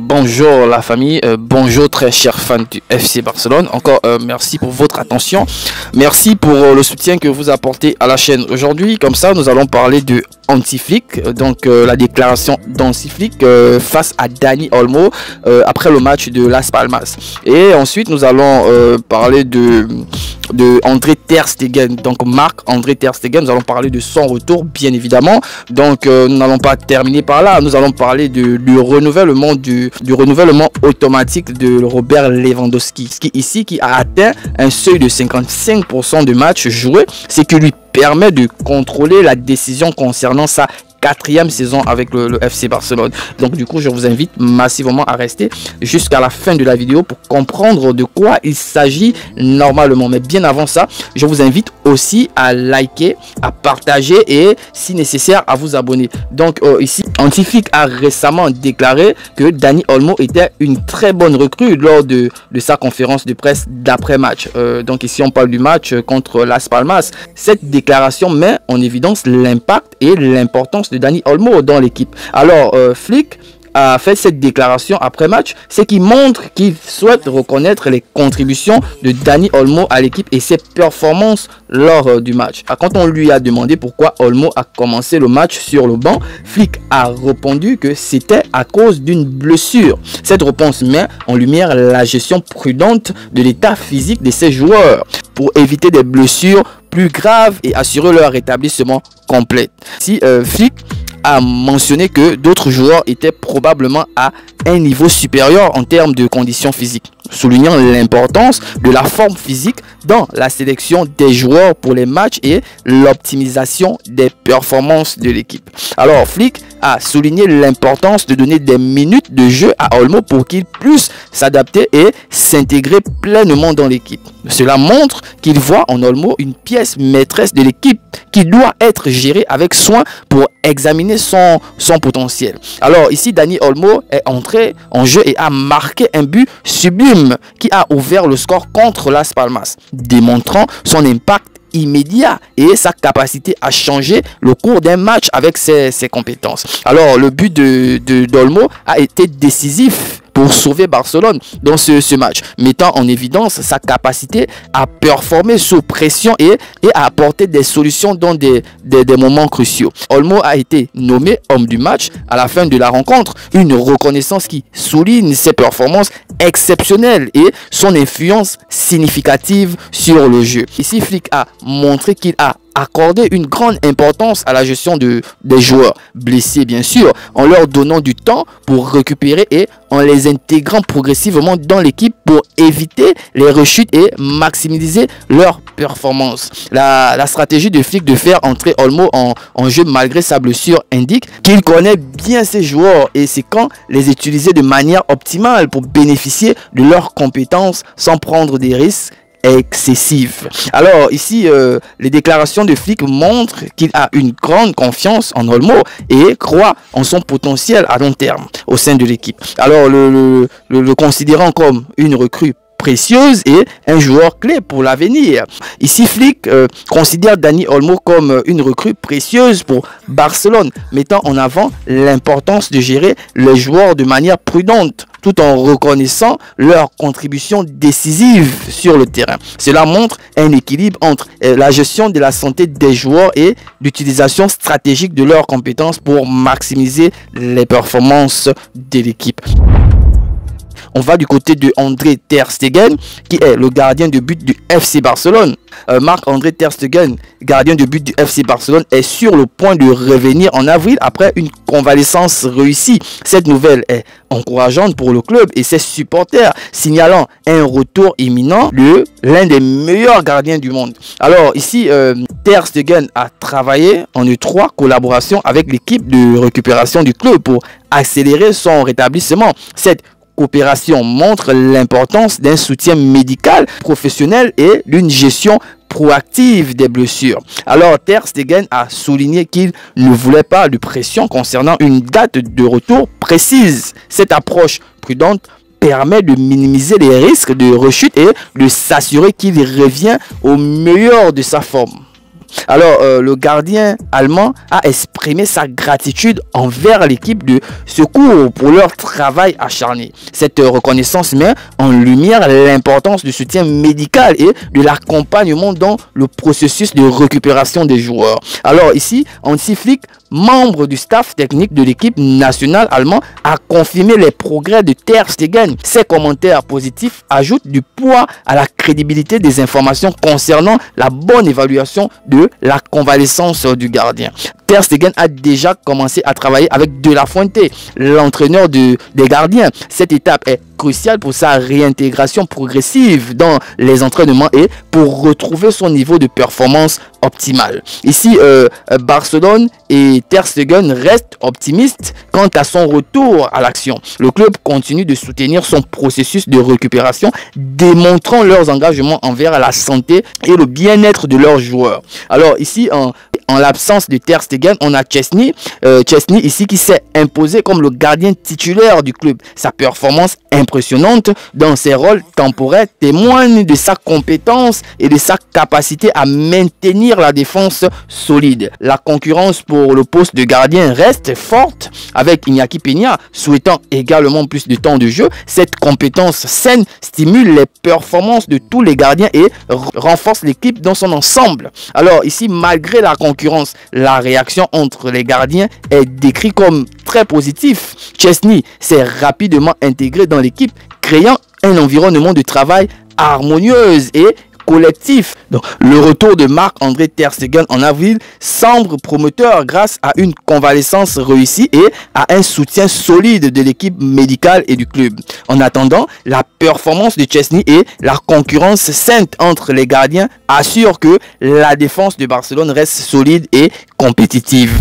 Bonjour la famille, bonjour très chers fans du FC Barcelone. Encore merci pour votre attention, merci pour le soutien que vous apportez à la chaîne. Aujourd'hui, comme ça, nous allons parler de Hansi Flick, donc la déclaration d'Hansi Flick face à Dani Olmo après le match de Las Palmas. Et ensuite, nous allons parler de André Ter Stegen, donc Marc-André Ter Stegen. Nous allons parler de son retour, bien évidemment. Donc nous n'allons pas terminer par là, nous allons parler du renouvellement du renouvellement automatique de Robert Lewandowski, qui a atteint un seuil de 55% de matchs joués, ce qui lui permet de contrôler la décision concernant sa 4e saison avec le FC Barcelone. Donc du coup, je vous invite massivement à rester jusqu'à la fin de la vidéo pour comprendre de quoi il s'agit normalement. Mais bien avant ça, je vous invite aussi à liker, à partager et si nécessaire à vous abonner. Donc ici, Hansi Flick a récemment déclaré que Dani Olmo était une très bonne recrue lors de sa conférence de presse d'après-match. Donc ici, on parle du match contre Las Palmas. Cette déclaration met en évidence l'impact et l'importance de Dani Olmo dans l'équipe. Alors Flick a fait cette déclaration après match, ce qui montre qu'il souhaite reconnaître les contributions de Dani Olmo à l'équipe et ses performances lors du match. Quand on lui a demandé pourquoi Olmo a commencé le match sur le banc, Flick a répondu que c'était à cause d'une blessure. Cette réponse met en lumière la gestion prudente de l'état physique de ses joueurs pour éviter des blessures plus graves et assurer leur rétablissement complet. Si Flick a mentionné que d'autres joueurs étaient probablement à un niveau supérieur en termes de conditions physiques, soulignant l'importance de la forme physique dans la sélection des joueurs pour les matchs et l'optimisation des performances de l'équipe. Alors Flick a souligné l'importance de donner des minutes de jeu à Olmo pour qu'il puisse s'adapter et s'intégrer pleinement dans l'équipe. Cela montre qu'il voit en Olmo une pièce maîtresse de l'équipe qui doit être gérée avec soin pour examiner son potentiel. Alors ici, Dani Olmo est entré en jeu et a marqué un but sublime qui a ouvert le score contre Las Palmas, démontrant son impact immédiat et sa capacité à changer le cours d'un match avec ses compétences. Alors le but d'Olmo a été décisif pour sauver Barcelone dans ce match, mettant en évidence sa capacité à performer sous pression et à apporter des solutions dans des moments cruciaux. Olmo a été nommé homme du match à la fin de la rencontre, une reconnaissance qui souligne ses performances exceptionnelles et son influence significative sur le jeu. Ici, Flick a montré qu'il a accordé une grande importance à la gestion des joueurs blessés, bien sûr, en leur donnant du temps pour récupérer et en les intégrant progressivement dans l'équipe pour éviter les rechutes et maximiser leur performance. La stratégie de Flick de faire entrer Olmo en jeu malgré sa blessure indique qu'il connaît bien ses joueurs et c'est quand les utiliser de manière optimale pour bénéficier de leurs compétences sans prendre des risques excessive. Alors ici, les déclarations de Flick montrent qu'il a une grande confiance en Olmo et croit en son potentiel à long terme au sein de l'équipe. Alors le considérant comme une recrue précieuse et un joueur clé pour l'avenir. Ici, Flick considère Dani Olmo comme une recrue précieuse pour Barcelone, mettant en avant l'importance de gérer les joueurs de manière prudente, tout en reconnaissant leur contribution décisive sur le terrain. Cela montre un équilibre entre la gestion de la santé des joueurs et l'utilisation stratégique de leurs compétences pour maximiser les performances de l'équipe. On va du côté de André Ter Stegen, qui est le gardien de but du FC Barcelone. Marc-André Ter Stegen, gardien de but du FC Barcelone, est sur le point de revenir en avril après une convalescence réussie. Cette nouvelle est encourageante pour le club et ses supporters, signalant un retour imminent de l'un des meilleurs gardiens du monde. Alors ici, Ter Stegen a travaillé en étroite collaboration avec l'équipe de récupération du club pour accélérer son rétablissement. Cette coopération montre l'importance d'un soutien médical professionnel et d'une gestion proactive des blessures. Alors Ter Stegen a souligné qu'il ne voulait pas de pression concernant une date de retour précise. Cette approche prudente permet de minimiser les risques de rechute et de s'assurer qu'il revient au meilleur de sa forme. Alors, le gardien allemand a exprimé sa gratitude envers l'équipe de secours pour leur travail acharné. Cette reconnaissance met en lumière l'importance du soutien médical et de l'accompagnement dans le processus de récupération des joueurs. Alors ici, Hansi Flick, membre du staff technique de l'équipe nationale allemande, a confirmé les progrès de Ter Stegen. Ces commentaires positifs ajoutent du poids à la crédibilité des informations concernant la bonne évaluation de la convalescence du gardien. Ter Stegen a déjà commencé à travailler avec De La Fuente, l'entraîneur des gardiens. Cette étape est cruciale pour sa réintégration progressive dans les entraînements et pour retrouver son niveau de performance optimal. Ici, Barcelone et Ter Stegen restent optimistes quant à son retour à l'action. Le club continue de soutenir son processus de récupération, démontrant leurs engagements envers la santé et le bien-être de leurs joueurs. Alors ici, en l'absence de Ter Stegen, on a Szczęsny. Szczęsny ici qui s'est imposé comme le gardien titulaire du club. Sa performance impressionnante dans ses rôles temporaires témoigne de sa compétence et de sa capacité à maintenir la défense solide. La concurrence pour le poste de gardien reste forte avec Iñaki Peña souhaitant également plus de temps de jeu. Cette compétence saine stimule les performances de tous les gardiens et renforce l'équipe dans son ensemble. Alors ici, malgré la concurrence, la réaction entre les gardiens est décrite comme très positive. Szczęsny s'est rapidement intégré dans l'équipe, créant un environnement de travail harmonieux et collectif. Donc, le retour de Marc-André Ter Stegen en avril semble prometteur grâce à une convalescence réussie et à un soutien solide de l'équipe médicale et du club. En attendant, la performance de Szczęsny et la concurrence saine entre les gardiens assurent que la défense de Barcelone reste solide et compétitive.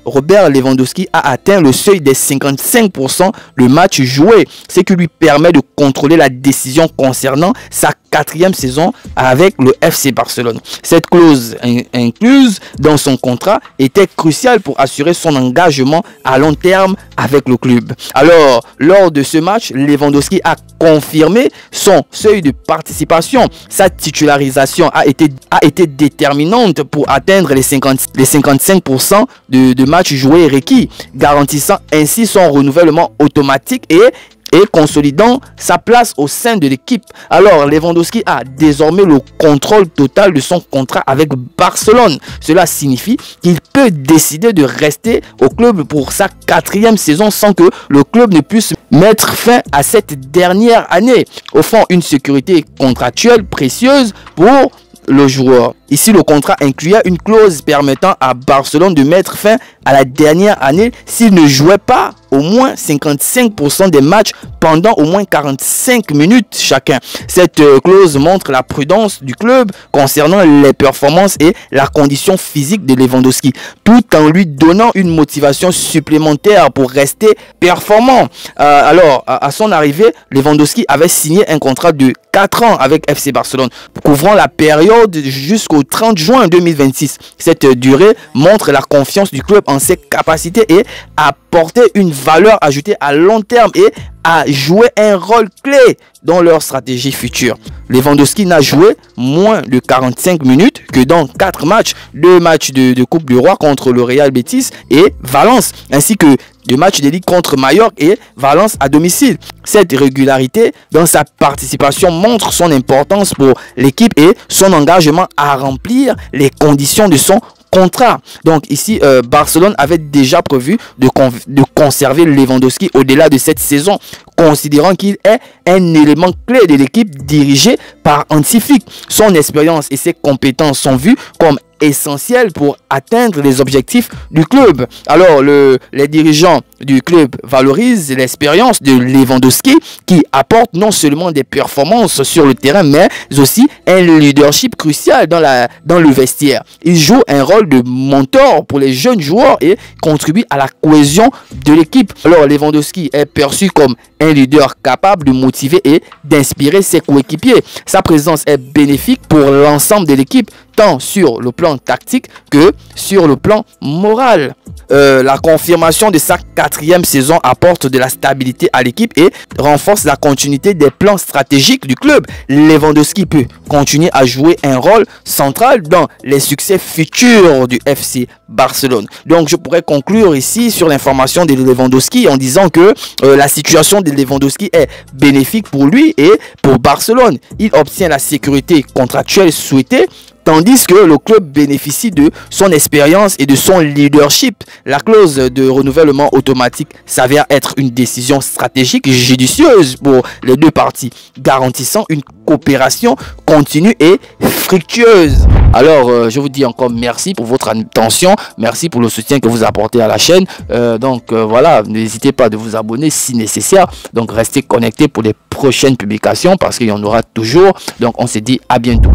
Robert Lewandowski a atteint le seuil des 55% de matchs joués, ce qui lui permet de contrôler la décision concernant sa 4e saison avec le FC Barcelone. Cette clause incluse dans son contrat était cruciale pour assurer son engagement à long terme avec le club. Alors, lors de ce match, Lewandowski a confirmé son seuil de participation. Sa titularisation a été déterminante pour atteindre les 55% de matchs joués requis, garantissant ainsi son renouvellement automatique et consolidant sa place au sein de l'équipe. Alors, Lewandowski a désormais le contrôle total de son contrat avec Barcelone. Cela signifie qu'il peut décider de rester au club pour sa 4e saison sans que le club ne puisse mettre fin à cette dernière année, offrant une sécurité contractuelle précieuse pour le joueur. Ici, le contrat incluait une clause permettant à Barcelone de mettre fin à la dernière année s'il ne jouait pas au moins 55% des matchs pendant au moins 45 minutes chacun. Cette clause montre la prudence du club concernant les performances et la condition physique de Lewandowski, tout en lui donnant une motivation supplémentaire pour rester performant. Alors, à son arrivée, Lewandowski avait signé un contrat de 4 ans avec FC Barcelone, couvrant la période jusqu'au 30 juin 2026. Cette durée montre la confiance du club en ses capacités et apporter une valeur ajoutée à long terme et à jouer un rôle clé dans leur stratégie future. Lewandowski n'a joué moins de 45 minutes que dans 4 matchs, 2 matchs de Coupe du Roi contre le Real Betis et Valence, ainsi que 2 matchs de Ligue contre Mallorca et Valence à domicile. Cette régularité dans sa participation montre son importance pour l'équipe et son engagement à remplir les conditions de son contrat. Donc ici, Barcelone avait déjà prévu de conserver Lewandowski au-delà de cette saison, considérant qu'il est un élément clé de l'équipe dirigée par Hansi Flick. Son expérience et ses compétences sont vues comme essentielles pour atteindre les objectifs du club. Alors, les dirigeants du club valorisent l'expérience de Lewandowski qui apporte non seulement des performances sur le terrain, mais aussi un leadership crucial dans le vestiaire. Il joue un rôle de mentor pour les jeunes joueurs et contribue à la cohésion de l'équipe. Alors, Lewandowski est perçu comme un leader capable de motiver et d'inspirer ses coéquipiers. Sa présence est bénéfique pour l'ensemble de l'équipe, tant sur le plan tactique que sur le plan moral. La confirmation de sa 4e saison apporte de la stabilité à l'équipe et renforce la continuité des plans stratégiques du club. Lewandowski peut continuer à jouer un rôle central dans les succès futurs du FC Barcelone. Donc je pourrais conclure ici sur l'information de Lewandowski en disant que la situation de Lewandowski est bénéfique pour lui et pour Barcelone. Il obtient la sécurité contractuelle souhaitée, tandis que le club bénéficie de son expérience et de son leadership. La clause de renouvellement automatique s'avère être une décision stratégique judicieuse pour les deux parties, garantissant une coopération continue et fructueuse. Alors, je vous dis encore merci pour votre attention, merci pour le soutien que vous apportez à la chaîne. Voilà, n'hésitez pas de vous abonner si nécessaire. Donc, restez connectés pour les prochaines publications parce qu'il y en aura toujours. Donc, on se dit à bientôt.